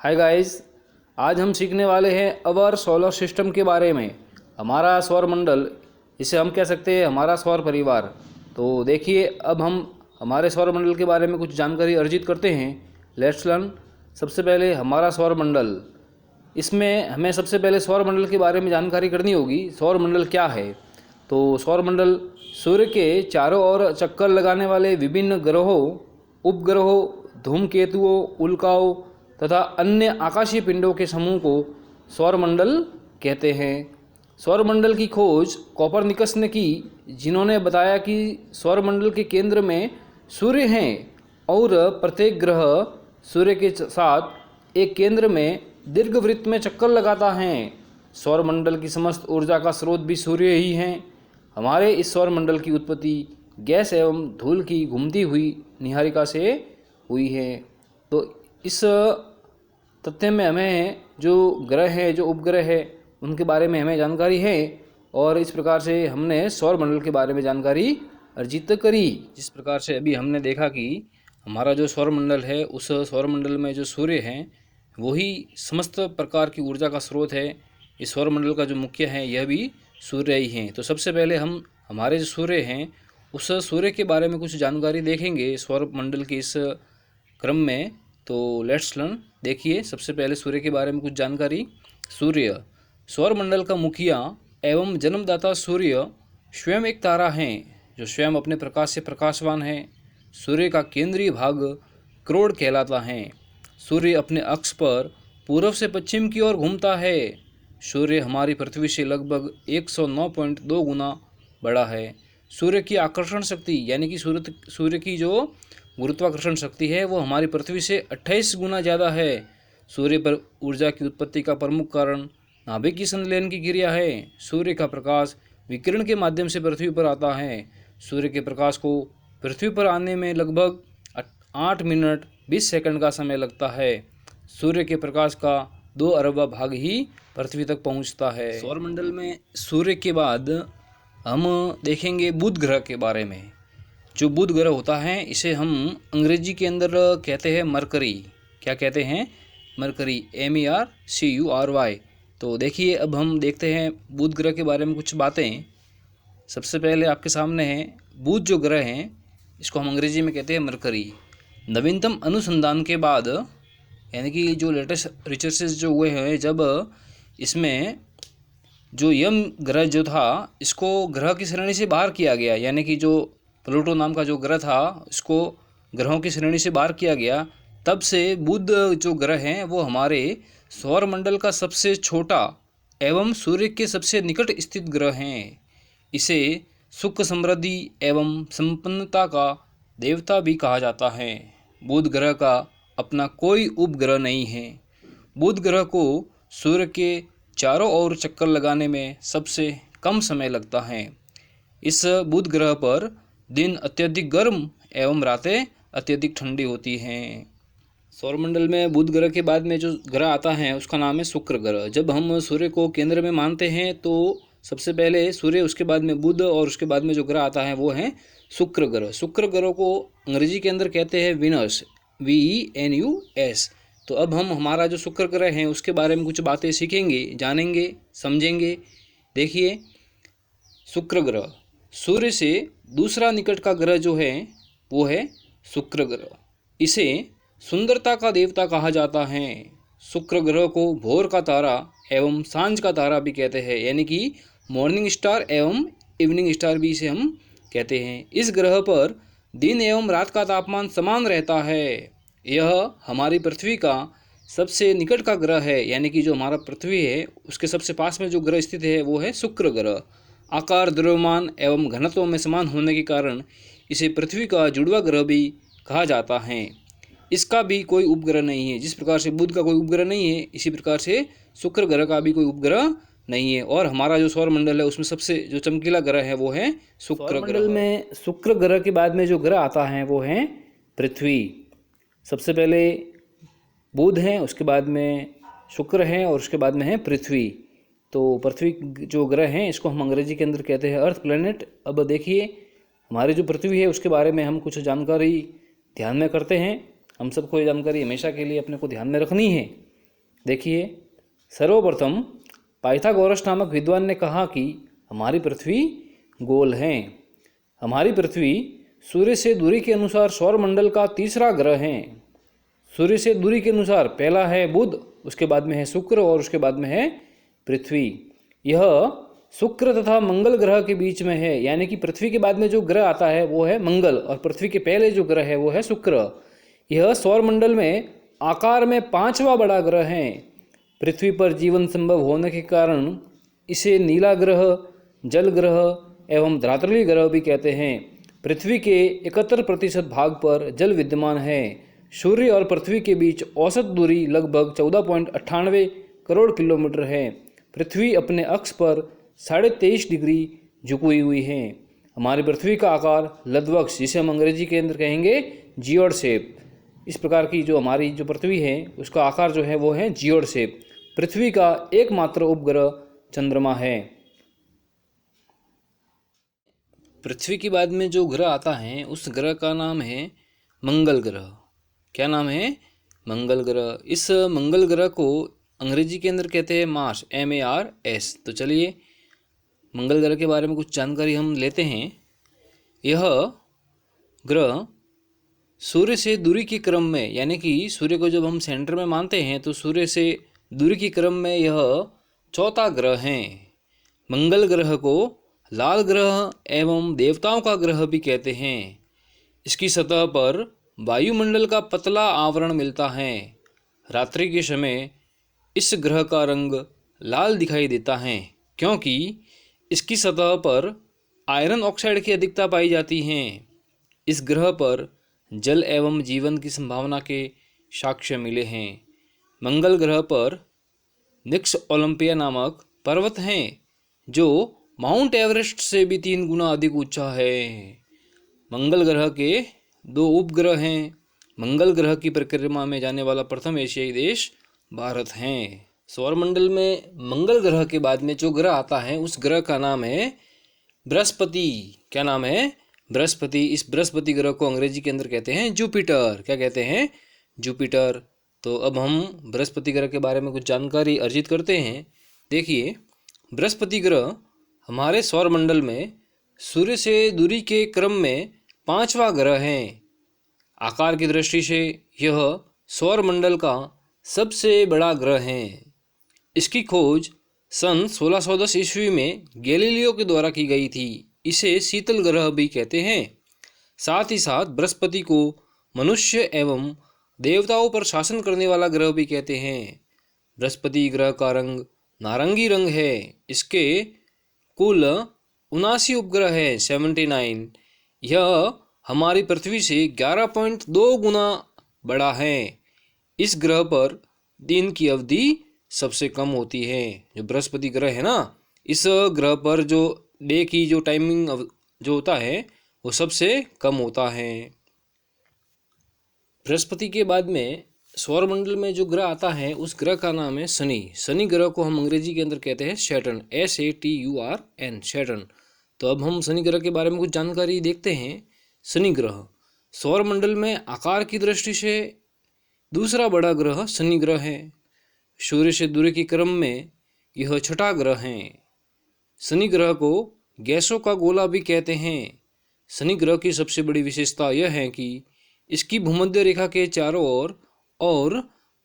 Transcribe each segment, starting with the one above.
Hi guys, आज हम सीखने वाले हैं अवर सोलर सिस्टम के बारे में। हमारा सौर मंडल, इसे हम कह सकते हैं हमारा सौर परिवार। तो देखिए, अब हम हमारे सौर मंडल के बारे में कुछ जानकारी अर्जित करते हैं। Let's learn. सबसे पहले हमारा सौर मंडल, इसमें हमें सबसे पहले सौर मंडल के बारे में जानकारी करनी होगी। सौर मंडल क्या है? तो सौर मंडल सूर्य के चारों ओर चक्कर लगाने वाले विभिन्न ग्रहों, उपग्रहों, धूमकेतुओं, उल्काओं तथा अन्य आकाशीय पिंडों के समूह को सौर मंडल कहते हैं। सौर मंडल की खोज कोपरनिकस ने की, जिन्होंने बताया कि सौर मंडल के केंद्र में सूर्य हैं और प्रत्येक ग्रह सूर्य के साथ एक केंद्र में दीर्घवृत्त में चक्कर लगाता है। सौर मंडल की समस्त ऊर्जा का स्रोत भी सूर्य ही है। हमारे इस सौर मंडल की उत्पत्ति गैस एवं धूल की घूमती हुई निहारिका से हुई है। तो इस तथ्य में हमें जो ग्रह हैं, जो उपग्रह है, उनके बारे में हमें जानकारी है और इस प्रकार से हमने सौर मंडल के बारे में जानकारी अर्जित करी। जिस प्रकार से अभी हमने देखा कि हमारा जो सौर मंडल है, उस सौर मंडल में जो सूर्य हैं वही समस्त प्रकार की ऊर्जा का स्रोत है। इस सौर मंडल का जो मुख्य है यह भी सूर्य ही हैं। तो सबसे पहले हम हमारे जो सूर्य हैं उस सूर्य के बारे में कुछ जानकारी देखेंगे सौर मंडल के इस क्रम में। तो लेट्स लर्न। देखिए, सबसे पहले सूर्य के बारे में कुछ जानकारी। सूर्य सौर मंडल का मुखिया एवं जन्मदाता सूर्य स्वयं एक तारा है जो स्वयं अपने प्रकाश से प्रकाशवान है। सूर्य का केंद्रीय भाग क्रोड कहलाता है। सूर्य अपने अक्ष पर पूर्व से पश्चिम की ओर घूमता है। सूर्य हमारी पृथ्वी से लगभग 109.2 गुना बड़ा है। सूर्य की आकर्षण शक्ति यानी कि सूर्य की जो गुरुत्वाकर्षण शक्ति है वो हमारी पृथ्वी से 28 गुना ज़्यादा है। सूर्य पर ऊर्जा की उत्पत्ति का प्रमुख कारण नाभिकीय संलयन की क्रिया है। सूर्य का प्रकाश विकिरण के माध्यम से पृथ्वी पर आता है। सूर्य के प्रकाश को पृथ्वी पर आने में लगभग 8 मिनट 20 सेकंड का समय लगता है। सूर्य के प्रकाश का 2 अरबवां भाग ही पृथ्वी तक पहुंचता है। सौर मंडल में सूर्य के बाद हम देखेंगे बुध ग्रह के बारे में। जो बुध ग्रह होता है इसे हम अंग्रेजी के अंदर कहते हैं मरकरी। क्या कहते हैं? Mercury, MERCURY। तो देखिए, अब हम देखते हैं बुध ग्रह के बारे में कुछ बातें। सबसे पहले आपके सामने है बुध जो ग्रह हैं, इसको हम अंग्रेजी में कहते हैं मरकरी। नवीनतम अनुसंधान के बाद यानी कि जो लेटेस्ट रिसर्चेस जो हुए हैं, जब इसमें जो यम ग्रह जो था इसको ग्रह की श्रेणी से बाहर किया गया, यानी कि जो प्लूटो नाम का जो ग्रह था इसको ग्रहों की श्रेणी से बाहर किया गया, तब से बुध जो ग्रह हैं वो हमारे सौर मंडल का सबसे छोटा एवं सूर्य के सबसे निकट स्थित ग्रह हैं। इसे सुख, समृद्धि एवं संपन्नता का देवता भी कहा जाता है। बुध ग्रह का अपना कोई उपग्रह नहीं है। बुध ग्रह को सूर्य के चारों ओर चक्कर लगाने में सबसे कम समय लगता है। इस बुध ग्रह पर दिन अत्यधिक गर्म एवं रातें अत्यधिक ठंडी होती हैं। सौरमंडल में बुध ग्रह के बाद में जो ग्रह आता है उसका नाम है शुक्र ग्रह। जब हम सूर्य को केंद्र में मानते हैं तो सबसे पहले सूर्य, उसके बाद में बुध और उसके बाद में जो ग्रह आता है वो है शुक्र ग्रह। शुक्र ग्रह को अंग्रेजी के अंदर कहते हैं विनस, VENUS। तो अब हम हमारा जो शुक्र ग्रह है उसके बारे में कुछ बातें सीखेंगे, जानेंगे, समझेंगे। देखिए, शुक्र ग्रह सूर्य से दूसरा निकट का ग्रह जो है वो है शुक्र ग्रह। इसे सुंदरता का देवता कहा जाता है। शुक्र ग्रह को भोर का तारा एवं सांझ का तारा भी कहते हैं, यानी कि मॉर्निंग स्टार एवं इवनिंग स्टार भी इसे हम कहते हैं। इस ग्रह पर दिन एवं रात का तापमान समान रहता है। यह हमारी पृथ्वी का सबसे निकट का ग्रह है, यानी कि जो हमारा पृथ्वी है उसके सबसे पास में जो ग्रह स्थित है वो है शुक्र ग्रह। आकार, द्रव्यमान एवं घनत्व में समान होने के कारण इसे पृथ्वी का जुड़वा ग्रह भी कहा जाता है। इसका भी कोई उपग्रह नहीं है। जिस प्रकार से बुध का कोई उपग्रह नहीं है, इसी प्रकार से शुक्र ग्रह का भी कोई उपग्रह नहीं है। और हमारा जो सौर मंडल है उसमें सबसे जो चमकीला ग्रह है वो है शुक्र ग्रह। मंडल में शुक्र ग्रह के बाद में जो ग्रह आता है वो है पृथ्वी। सबसे पहले बुध है, उसके बाद में शुक्र है और उसके बाद में है पृथ्वी। तो पृथ्वी जो ग्रह हैं इसको हम अंग्रेजी के अंदर कहते हैं अर्थ प्लैनेट। अब देखिए, हमारी जो पृथ्वी है उसके बारे में हम कुछ जानकारी ध्यान में करते हैं। हम सबको ये जानकारी हमेशा के लिए अपने को ध्यान में रखनी है। देखिए, सर्वप्रथम पाइथागोरस नामक विद्वान ने कहा कि हमारी पृथ्वी गोल है। हमारी पृथ्वी सूर्य से दूरी के अनुसार सौरमंडल का तीसरा ग्रह है। सूर्य से दूरी के अनुसार पहला है बुध, उसके बाद में है शुक्र और उसके बाद में है पृथ्वी। यह शुक्र तथा मंगल ग्रह के बीच में है, यानी कि पृथ्वी के बाद में जो ग्रह आता है वो है मंगल और पृथ्वी के पहले जो ग्रह है वो है शुक्र। यह सौरमंडल में आकार में पांचवा बड़ा ग्रह है। पृथ्वी पर जीवन संभव होने के कारण इसे नीला ग्रह, जल ग्रह एवं धरातलीय ग्रह भी कहते हैं। पृथ्वी के 71% भाग पर जल विद्यमान है। सूर्य और पृथ्वी के बीच औसत दूरी लगभग 14.98 करोड़ किलोमीटर है। पृथ्वी अपने अक्ष पर 23.5 डिग्री झुकी हुई है। हमारी पृथ्वी का आकार लद्वक्ष, जिसे हम अंग्रेजी के अंदर कहेंगे जियोड शेप, इस प्रकार की जो हमारी जो पृथ्वी है उसका आकार जो है वो है जियोड शेप। पृथ्वी का एकमात्र उपग्रह चंद्रमा है। पृथ्वी के बाद में जो ग्रह आता है उस ग्रह का नाम है मंगल ग्रह। क्या नाम है? मंगल ग्रह। इस मंगल ग्रह को अंग्रेजी के अंदर कहते हैं मार्स, MARS। तो चलिए मंगल ग्रह के बारे में कुछ जानकारी हम लेते हैं। यह ग्रह सूर्य से दूरी के क्रम में, यानी कि सूर्य को जब हम सेंटर में मानते हैं तो सूर्य से दूरी के क्रम में यह चौथा ग्रह है। मंगल ग्रह को लाल ग्रह एवं देवताओं का ग्रह भी कहते हैं। इसकी सतह पर वायुमंडल का पतला आवरण मिलता है। रात्रि के समय इस ग्रह का रंग लाल दिखाई देता है क्योंकि इसकी सतह पर आयरन ऑक्साइड की अधिकता पाई जाती है। इस ग्रह पर जल एवं जीवन की संभावना के साक्ष्य मिले हैं। मंगल ग्रह पर निक्स ओलंपिया नामक पर्वत हैं जो माउंट एवरेस्ट से भी 3 गुना अधिक ऊंचा है। मंगल ग्रह के 2 उपग्रह हैं। मंगल ग्रह की परिक्रमा में जाने वाला प्रथम एशियाई देश भारत है। सौरमंडल में मंगल ग्रह के बाद में जो ग्रह आता है उस ग्रह का नाम है बृहस्पति। क्या नाम है? बृहस्पति। इस बृहस्पति ग्रह को अंग्रेजी के अंदर कहते हैं जुपिटर। क्या कहते हैं? जुपिटर। तो अब हम बृहस्पति ग्रह के बारे में कुछ जानकारी अर्जित करते हैं। देखिए, बृहस्पति ग्रह हमारे सौरमंडल में सूर्य से दूरी के क्रम में 5वां ग्रह है। आकार की दृष्टि से यह सौरमंडल का सबसे बड़ा ग्रह है। इसकी खोज सन 1610 ईस्वी में गैलीलियो के द्वारा की गई थी। इसे शीतल ग्रह भी कहते हैं। साथ ही साथ बृहस्पति को मनुष्य एवं देवताओं पर शासन करने वाला ग्रह भी कहते हैं। बृहस्पति ग्रह का रंग नारंगी रंग है। इसके कुल 79 उपग्रह है, 79। यह हमारी पृथ्वी से 11.2 गुना बड़ा है। इस ग्रह पर दिन की अवधि सबसे कम होती है। जो बृहस्पति ग्रह है ना, इस ग्रह पर जो डे की जो टाइमिंग जो होता है वो सबसे कम होता है। बृहस्पति के बाद में सौरमंडल में जो ग्रह आता है उस ग्रह का नाम है शनि। शनि ग्रह को हम अंग्रेजी के अंदर कहते हैं सैटर्न, SATURN, सैटर्न। तो अब हम शनि ग्रह के बारे में कुछ जानकारी देखते हैं। शनि ग्रह सौरमंडल में आकार की दृष्टि से दूसरा बड़ा ग्रह शनि ग्रह है। सूर्य से दूरी के क्रम में यह छठा ग्रह है। शनि ग्रह को गैसों का गोला भी कहते हैं। शनि ग्रह की सबसे बड़ी विशेषता यह है कि इसकी भूमध्य रेखा के चारों ओर और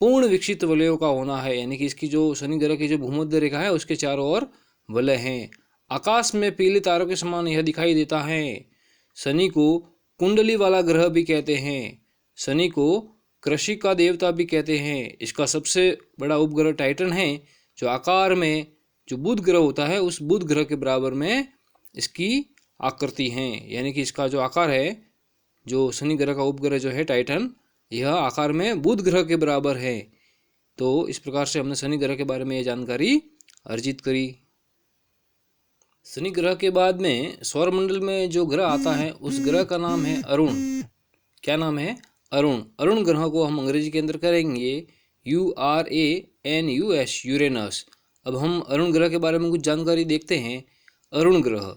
पूर्ण विकसित वलयों का होना है, यानी कि इसकी जो शनि ग्रह की जो भूमध्य रेखा है उसके चारों ओर वलय हैं। आकाश में पीले तारों के समान यह दिखाई देता है। शनि को कुंडली वाला ग्रह भी कहते हैं। शनि को कृषि का देवता भी कहते हैं। इसका सबसे बड़ा उपग्रह टाइटन है, जो आकार में जो बुध ग्रह होता है उस बुध ग्रह के बराबर में इसकी आकृति है, यानी कि इसका जो आकार है, जो शनि ग्रह का उपग्रह जो है टाइटन, यह आकार में बुध ग्रह के बराबर है। तो इस प्रकार से हमने शनि ग्रह के बारे में ये जानकारी अर्जित करी। शनि ग्रह के बाद में सौरमंडल में जो ग्रह आता है उस ग्रह का नाम है अरुण। क्या नाम है? अरुण। अरुण ग्रह को हम अंग्रेजी के अंदर करेंगे URANUS, यूरेनस। अब हम अरुण ग्रह के बारे में कुछ जानकारी देखते हैं। अरुण ग्रह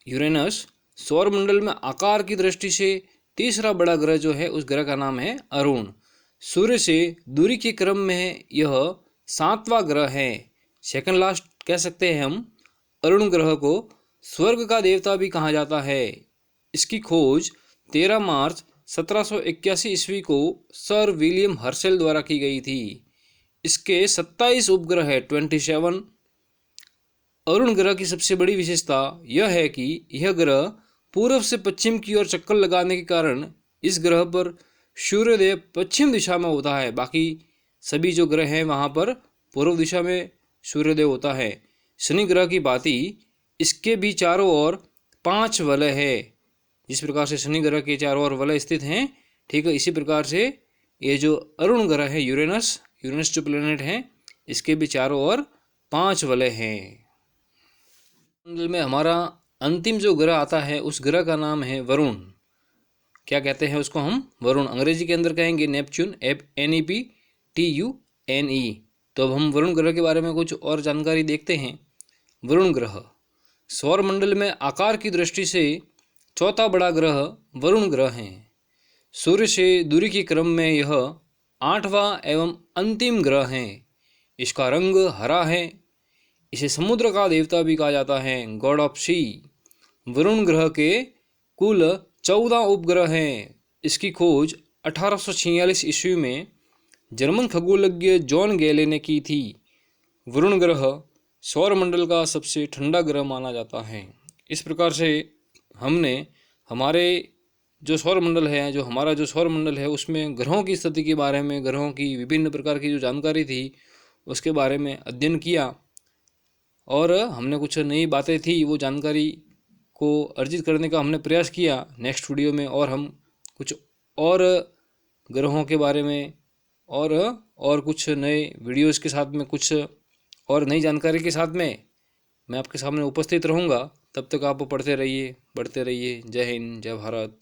यूरेनस सौरमंडल में आकार की दृष्टि से तीसरा बड़ा ग्रह जो है उस ग्रह का नाम है अरुण। सूर्य से दूरी के क्रम में यह 7वां ग्रह है। सेकंड लास्ट कह सकते हैं हम। अरुण ग्रह को स्वर्ग का देवता भी कहा जाता है। इसकी खोज 13 मार्च 1781 ईस्वी को सर विलियम हर्शेल द्वारा की गई थी। इसके 27 उपग्रह है, 27। अरुण ग्रह की सबसे बड़ी विशेषता यह है कि यह ग्रह पूर्व से पश्चिम की ओर चक्कर लगाने के कारण इस ग्रह पर सूर्योदय पश्चिम दिशा में होता है। बाकी सभी जो ग्रह हैं वहाँ पर पूर्व दिशा में सूर्योदय होता है। शनि ग्रह की भांति इसके भी चारों ओर 5 वलय है। जिस प्रकार से शनि ग्रह के चारों ओर वलय स्थित हैं, ठीक है, इसी प्रकार से ये जो अरुण ग्रह है यूरेनस जो प्लेनेट है, इसके भी चारों ओर 5 वलय हैं। मंडल में हमारा अंतिम जो ग्रह आता है उस ग्रह का नाम है वरुण। क्या कहते हैं उसको हम? वरुण। अंग्रेजी के अंदर कहेंगे नेपच्यून, NEPTUNE। तो अब हम वरुण ग्रह के बारे में कुछ और जानकारी देखते हैं। वरुण ग्रह सौर मंडल में आकार की दृष्टि से चौथा बड़ा ग्रह वरुण ग्रह है। सूर्य से दूरी के क्रम में यह 8वां एवं अंतिम ग्रह है। इसका रंग हरा है। इसे समुद्र का देवता भी कहा जाता है, गॉड ऑफ सी। वरुण ग्रह के कुल 14 उपग्रह हैं। इसकी खोज 1846 ईस्वी में जर्मन खगोलज्ञ जॉन गैले ने की थी। वरुण ग्रह सौरमंडल का सबसे ठंडा ग्रह माना जाता है। इस प्रकार से हमने हमारे जो सौरमंडल है, हमारा जो सौरमंडल है उसमें ग्रहों की स्थिति के बारे में, ग्रहों की विभिन्न प्रकार की जो जानकारी थी उसके बारे में अध्ययन किया और हमने कुछ नई बातें थी वो जानकारी को अर्जित करने का हमने प्रयास किया। नेक्स्ट वीडियो में और हम कुछ और ग्रहों के बारे में और कुछ नए वीडियोस के साथ में, कुछ और नई जानकारी के साथ में मैं आपके सामने उपस्थित रहूँगा। तब तक आप पढ़ते रहिए, बढ़ते रहिए। जय हिंद, जय भारत।